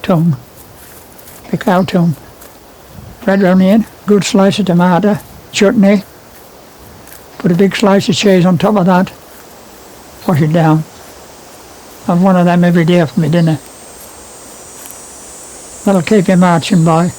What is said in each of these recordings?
tongue, the cow tongue. Red onion, good slice of tomato, chutney, put a big slice of cheese on top of that, wash it down. Have one of them every day for my dinner. That'll keep you marching, boy.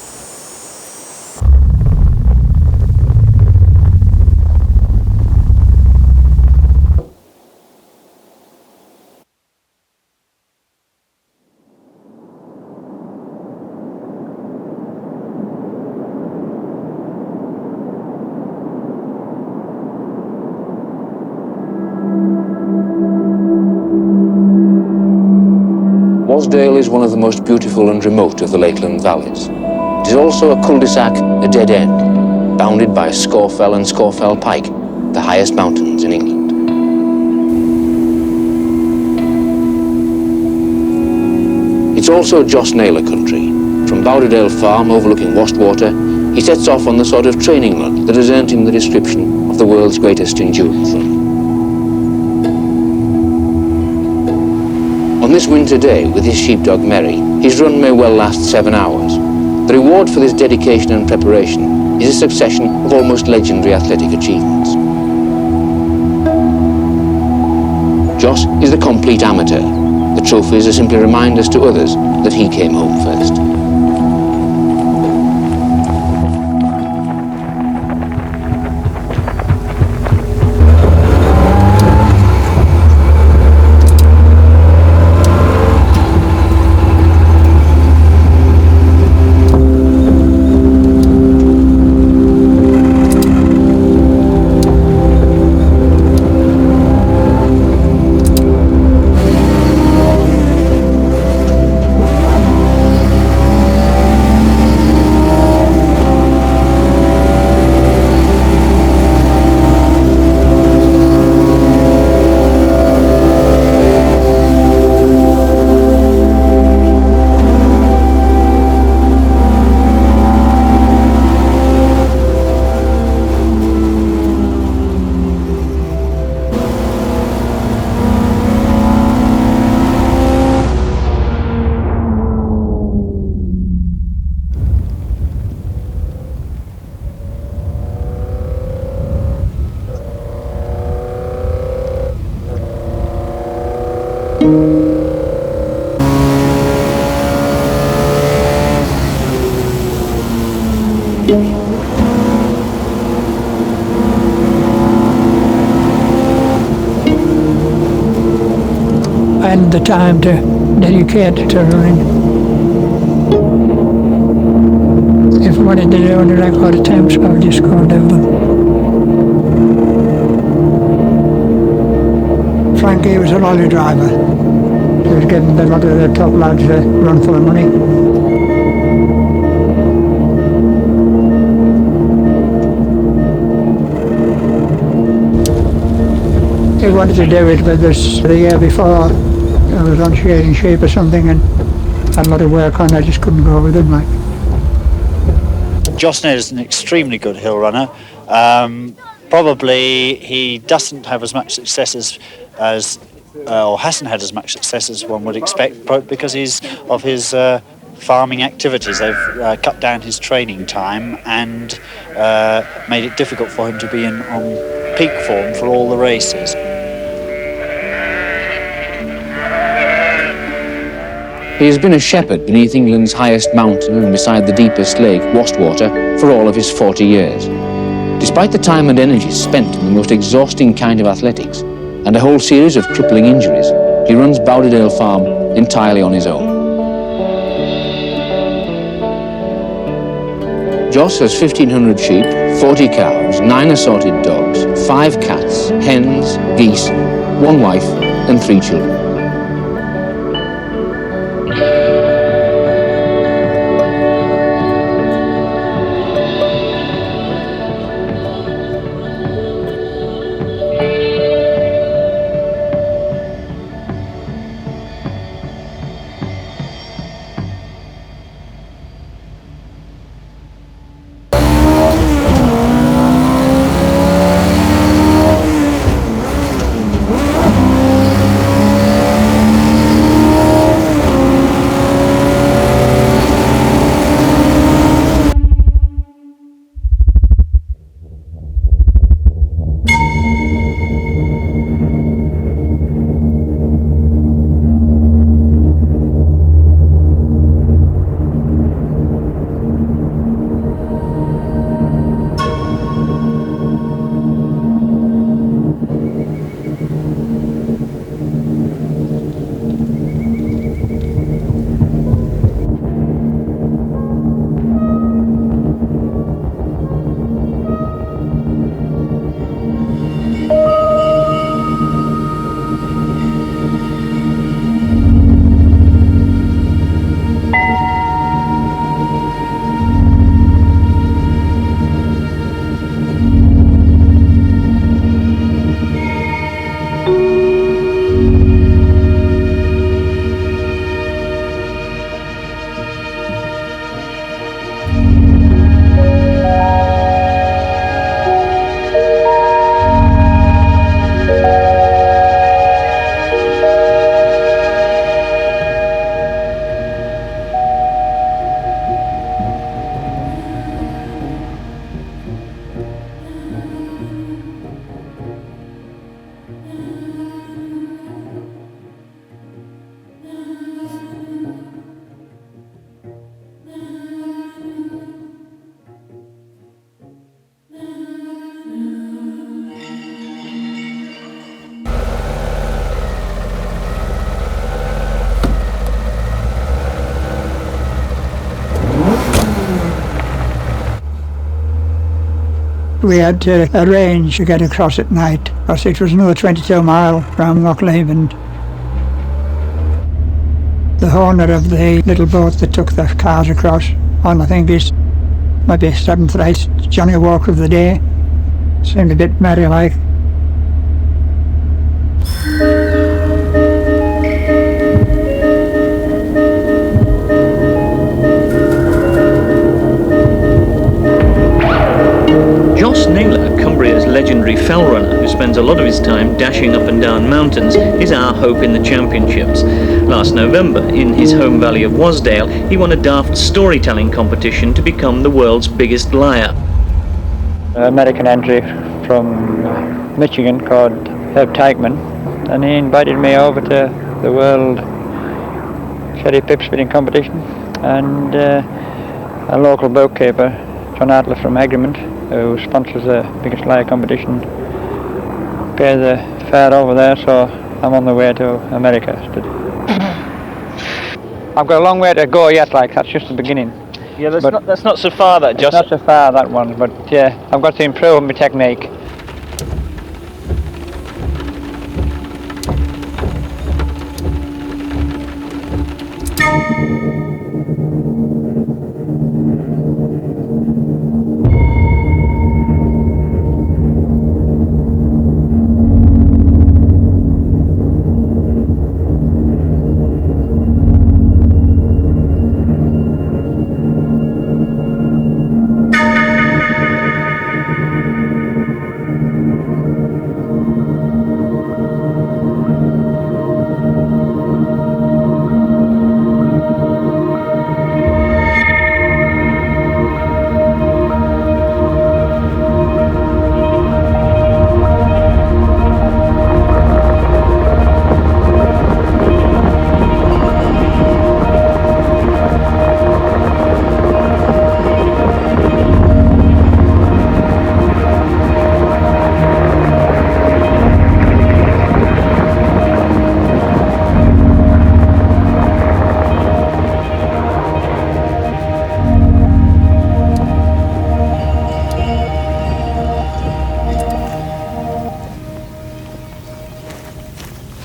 Wasdale is one of the most beautiful and remote of the Lakeland valleys. It is also a cul-de-sac, a dead end, bounded by Scawfell and Scawfell Pike, the highest mountains in England. It's also Joss Naylor country. From Bowderdale Farm overlooking Wastwater, he sets off on the sort of training run that has earned him the description of the world's greatest endurance run. On this winter day, with his sheepdog Merry, his run may well last 7 hours. The reward for this dedication and preparation is a succession of almost legendary athletic achievements. Joss is the complete amateur. The trophies are simply reminders to others that he came home first. And the time to dedicate to running. If I wanted to do any record attempts, I would just go and do them. Frankie was a lorry driver. He was giving a lot of the top lads a run for the money. He wanted to do it with us the year before. I was on shearing sheep or something and had a lot of work on. I just couldn't go with it, mate. Joss Naylor is an extremely good hill runner. Probably he doesn't have as much success as or hasn't had as much success as one would expect, because of his farming activities. They've cut down his training time and made it difficult for him to be on peak form for all the races. He has been a shepherd beneath England's highest mountain and beside the deepest lake, Wastwater, for all of his 40 years. Despite the time and energy spent in the most exhausting kind of athletics and a whole series of crippling injuries, he runs Bowderdale Farm entirely on his own. Joss has 1,500 sheep, 40 cows, 9 assorted dogs, 5 cats, hens, geese, 1 wife and 3 children. we had to arrange to get across at night, because it was another 22 mile from Lakeland, and the owner of the little boat that took the cars across on, I think, his maybe 7th race, Johnny Walker of the day, seemed a bit merry like. Joss Naylor, Cumbria's legendary fell runner, who spends a lot of his time dashing up and down mountains, is our hope in the championships. Last November, in his home valley of Wasdale, he won a daft storytelling competition to become the world's biggest liar. An American entry from Michigan called Herb Teichman, and he invited me over to the World Sherry Pip Spitting competition, and a local bookkeeper, John Adler from Egremont, who sponsors the biggest liar competition, pays the fare over there, so I'm on the way to America. I've got a long way to go yet, like, that's just the beginning. Yeah, that's not so far, that, Joss. Not so far, that one, but yeah, I've got to improve my technique.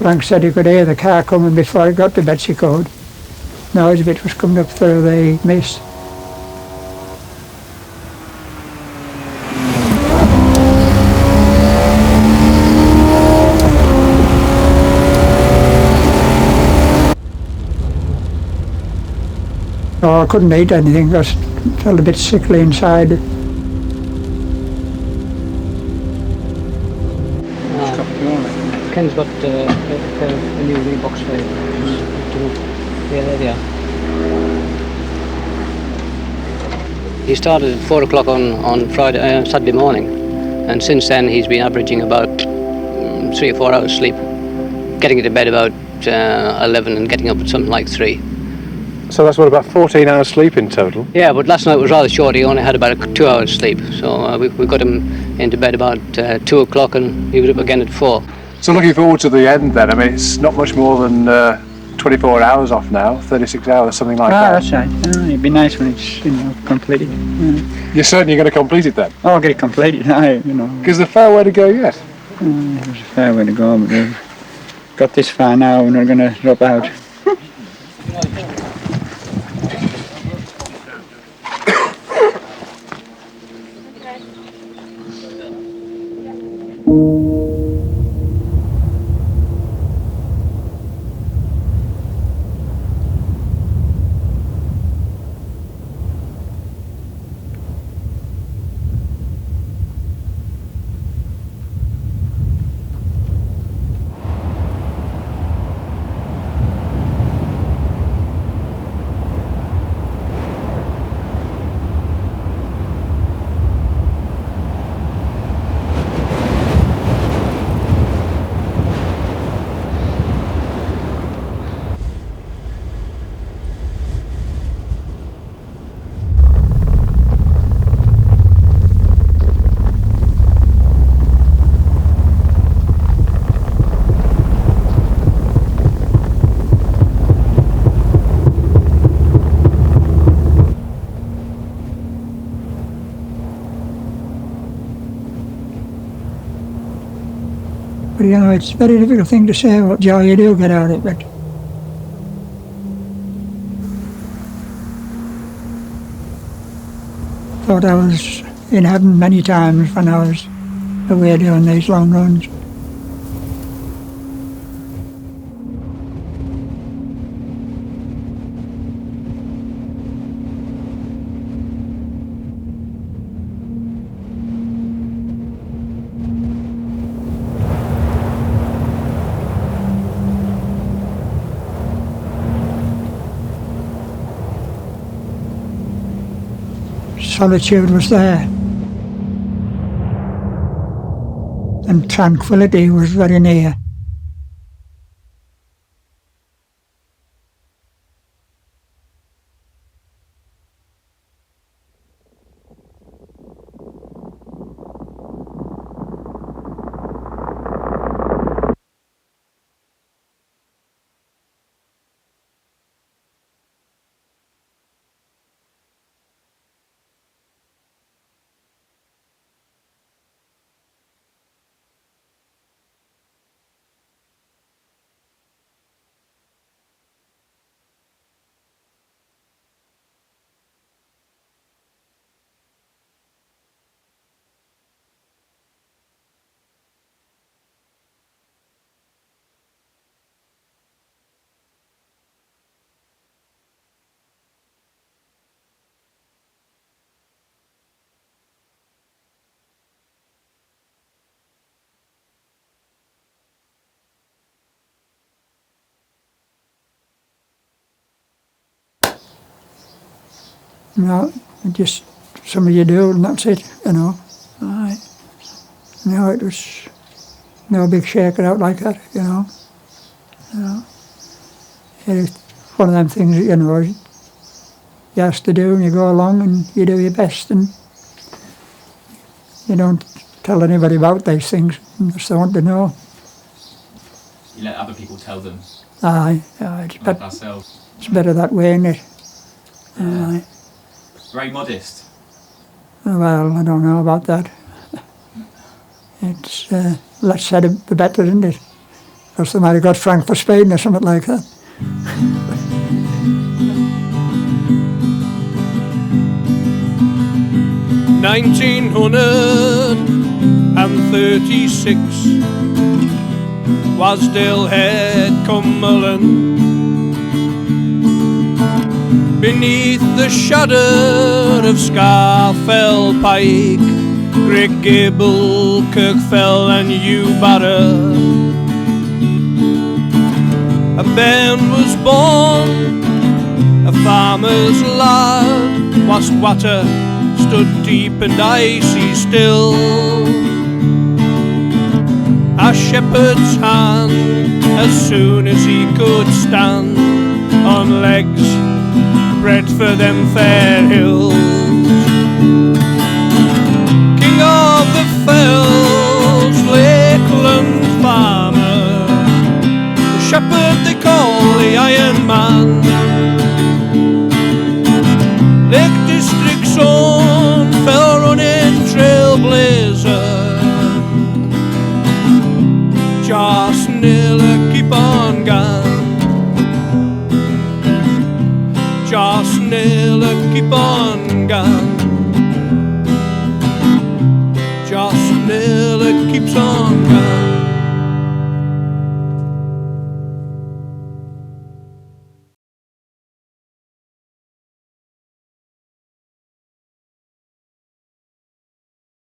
Frank said he could hear the car coming before it got to Betsy Code. Noise of it was coming up through the mist. Oh, I couldn't eat anything, I felt a bit sickly inside. Ken's got a new Reeboks for you. Yeah, there they are. He started at 4 o'clock on Saturday morning, and since then he's been averaging about 3 or 4 hours sleep, getting into bed about 11 and getting up at something like 3. So that's what, about 14 hours sleep in total? Yeah, but last night was rather short. He only had about 2 hours sleep, so we got him into bed about 2 o'clock, and he was up again at 4. So looking forward to the end then, I mean, it's not much more than 24 hours off now, 36 hours, something like that. That's right. It'd be nice when it's, completed. You're certainly going to complete it then? I'll get it completed, Because there's a fair way to go yet. There's a fair way to go, but we've got this far now and we're going to drop out. But you know, it's a very difficult thing to say what joy you do get out of it. Thought I was in heaven many times when I was away doing these long runs. Solitude was there, and tranquility was very near. No, just something you do and that's it, you know. Aye. No, it was no big shaking out like that, you know. You know. It's one of them things that, you know, you have to do and you go along and you do your best and you don't tell anybody about these things unless they want to know. You let other people tell them. Aye, Like ourselves. It's better that way, isn't it? Aye. Very modest. Well, I don't know about that. It's less said the better, isn't it? Because they might have got Frank for Spain or something like that. (1936) Wasdale had Cumberland. Beneath the shudder of Scarfell Pike, Great Gable, Kirkfell and Ewbarrow, a bairn was born, a farmer's lad. Wastwater stood deep and icy still, a shepherd's hand as soon as he could stand on legs bred for them fair hills. King of the fells, Lakeland farmer, the shepherd they call the Iron Man, Lake District's own fell running trailblazer. Joss Naylor, keep on going. Joss Naylor, keep on going. Joss Naylor keeps on